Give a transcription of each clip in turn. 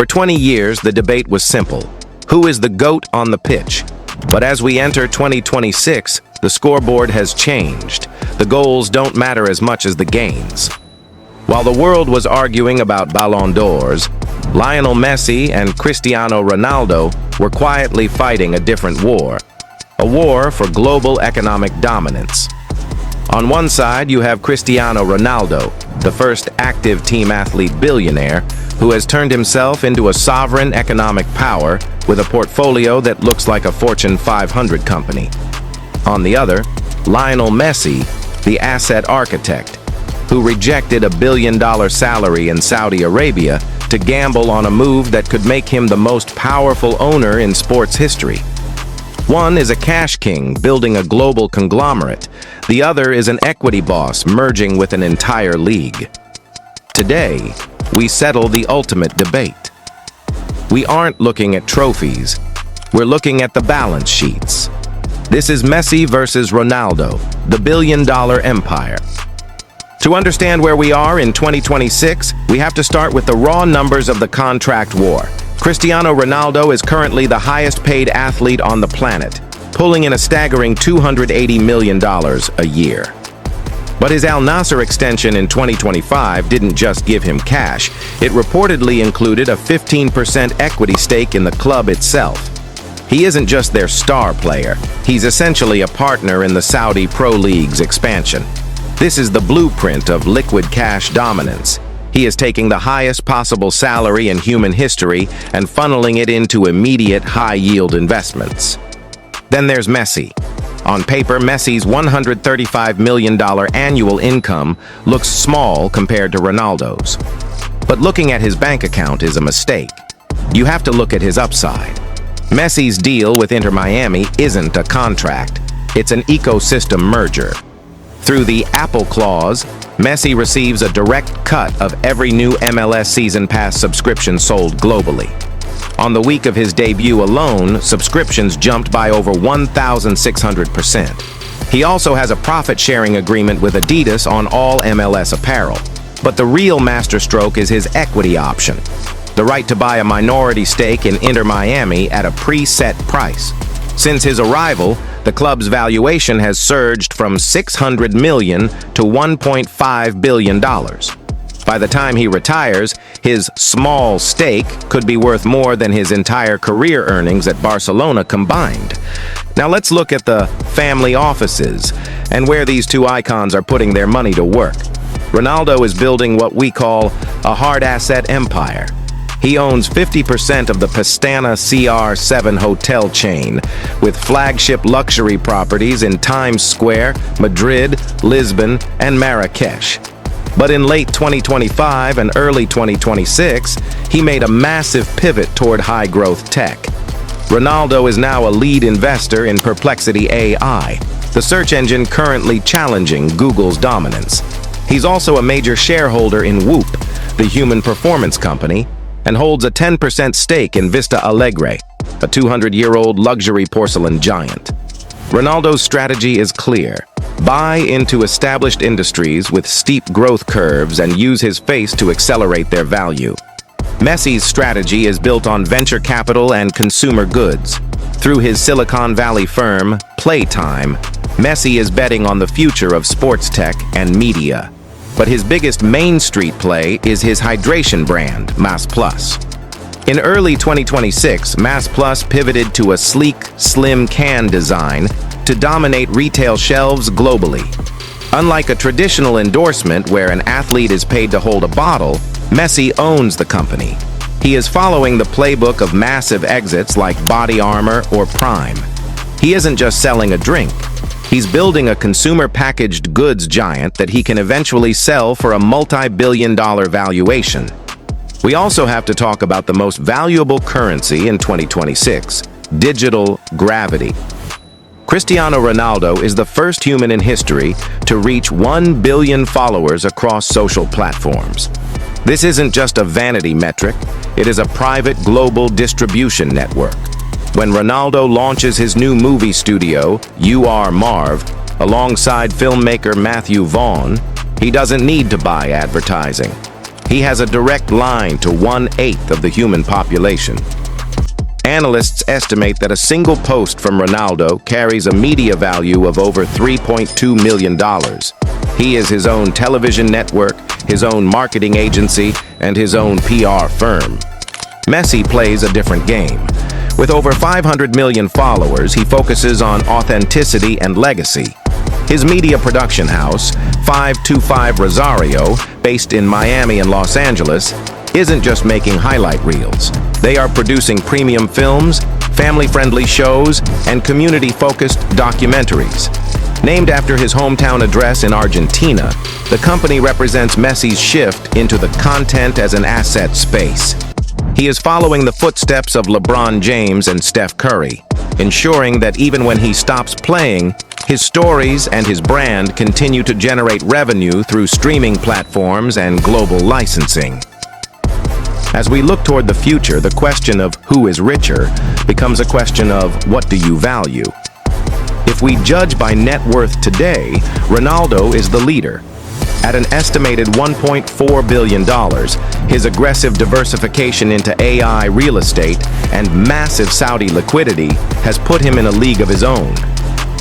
For 20 years, the debate was simple. Who is the GOAT on the pitch? But as we enter 2026, the scoreboard has changed. The goals don't matter as much as the gains. While the world was arguing about Ballon d'Ors, Lionel Messi and Cristiano Ronaldo were quietly fighting a different war. A war for global economic dominance. On one side, you have Cristiano Ronaldo, the first active team athlete billionaire, who has turned himself into a sovereign economic power with a portfolio that looks like a Fortune 500 company. On the other, Lionel Messi, the asset architect, who rejected $1 billion salary in Saudi Arabia to gamble on a move that could make him the most powerful owner in sports history. One is a cash king building a global conglomerate. The other is an equity boss merging with an entire league. Today, we settle the ultimate debate. We aren't looking at trophies. We're looking at the balance sheets. This is Messi versus Ronaldo, the billion-dollar empire. To understand where we are in 2026, we have to start with the raw numbers of the contract war. Cristiano Ronaldo is currently the highest-paid athlete on the planet, pulling in a staggering $280 million a year. But his Al Nassr extension in 2025 didn't just give him cash. It reportedly included a 15% equity stake in the club itself. He isn't just their star player. He's essentially a partner in the Saudi Pro League's expansion. This is the blueprint of liquid cash dominance. He is taking the highest possible salary in human history and funneling it into immediate high-yield investments. Then there's Messi. On paper, Messi's $135 million annual income looks small compared to Ronaldo's. But looking at his bank account is a mistake. You have to look at his upside. Messi's deal with Inter Miami isn't a contract. It's an ecosystem merger. Through the Apple clause, Messi receives a direct cut of every new MLS Season Pass subscription sold globally. On the week of his debut alone, subscriptions jumped by over 1,600%. He also has a profit-sharing agreement with Adidas on all MLS apparel. But the real masterstroke is his equity option, the right to buy a minority stake in Inter Miami at a preset price. Since his arrival, the club's valuation has surged from $600 million to $1.5 billion. By the time he retires, his small stake could be worth more than his entire career earnings at Barcelona combined. Now let's look at the family offices and where these two icons are putting their money to work. Ronaldo is building what we call a hard asset empire. He owns 50% of the Pastana CR7 hotel chain, with flagship luxury properties in Times Square, Madrid, Lisbon, and Marrakesh. But in late 2025 and early 2026, he made a massive pivot toward high-growth tech. Ronaldo is now a lead investor in Perplexity AI, the search engine currently challenging Google's dominance. He's also a major shareholder in Whoop, the human performance company, and holds a 10% stake in Vista Alegre, a 200-year-old luxury porcelain giant. Ronaldo's strategy is clear. Buy into established industries with steep growth curves and use his face to accelerate their value. Messi's strategy is built on venture capital and consumer goods. Through his Silicon Valley firm, Playtime, Messi is betting on the future of sports tech and media. But his biggest Main Street play is his hydration brand, Mass Plus. In early 2026, Mass Plus pivoted to a sleek, slim can design to dominate retail shelves globally. Unlike a traditional endorsement where an athlete is paid to hold a bottle, Messi owns the company. He is following the playbook of massive exits like Body Armor or Prime. He isn't just selling a drink. He's building a consumer packaged goods giant that he can eventually sell for a multi-billion-dollar valuation. We also have to talk about the most valuable currency in 2026, digital gravity. Cristiano Ronaldo is the first human in history to reach 1 billion followers across social platforms. This isn't just a vanity metric, it is a private global distribution network. When Ronaldo launches his new movie studio, You Are Marv, alongside filmmaker Matthew Vaughn, he doesn't need to buy advertising. He has a direct line to 1/8 of the human population. Analysts estimate that a single post from Ronaldo carries a media value of over $3.2 million. He is his own television network, his own marketing agency, and his own PR firm. Messi plays a different game. With over 500 million followers, he focuses on authenticity and legacy. His media production house, 525 Rosario, based in Miami and Los Angeles, isn't just making highlight reels. They are producing premium films, family-friendly shows, and community-focused documentaries. Named after his hometown address in Argentina, the company represents Messi's shift into the content as an asset space. He is following the footsteps of LeBron James and Steph Curry, ensuring that even when he stops playing, his stories and his brand continue to generate revenue through streaming platforms and global licensing. As we look toward the future, the question of who is richer becomes a question of what do you value? If we judge by net worth today, Ronaldo is the leader. At an estimated $1.4 billion, his aggressive diversification into AI real estate and massive Saudi liquidity has put him in a league of his own.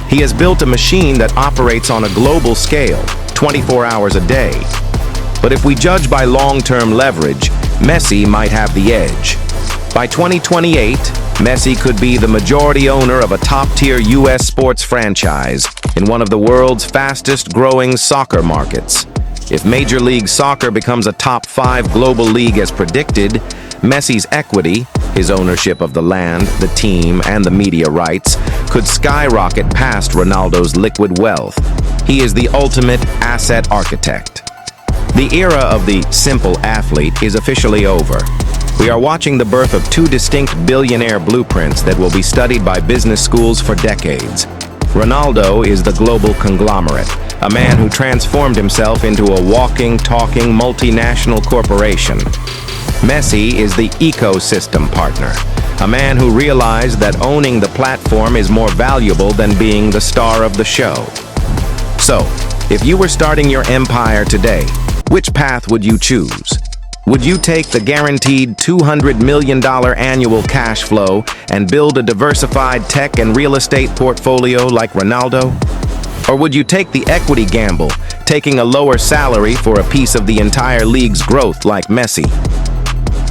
He has built a machine that operates on a global scale, 24 hours a day. But if we judge by long-term leverage, Messi might have the edge. By 2028, Messi could be the majority owner of a top-tier U.S. sports franchise in one of the world's fastest-growing soccer markets. If Major League Soccer becomes a top 5 global league as predicted, Messi's equity, his ownership of the land, the team, and the media rights, could skyrocket past Ronaldo's liquid wealth. He is the ultimate asset architect. The era of the simple athlete is officially over. We are watching the birth of two distinct billionaire blueprints that will be studied by business schools for decades. Ronaldo is the global conglomerate, a man who transformed himself into a walking, talking multinational corporation. Messi is the ecosystem partner, a man who realized that owning the platform is more valuable than being the star of the show. So, if you were starting your empire today, which path would you choose? Would you take the guaranteed $200 million annual cash flow and build a diversified tech and real estate portfolio like Ronaldo? Or would you take the equity gamble, taking a lower salary for a piece of the entire league's growth like Messi?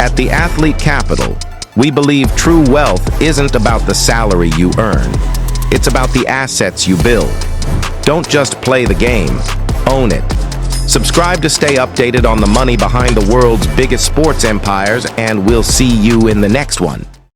At the Athlete Capital, we believe true wealth isn't about the salary you earn. It's about the assets you build. Don't just play the game, own it. Subscribe to stay updated on the money behind the world's biggest sports empires, and we'll see you in the next one.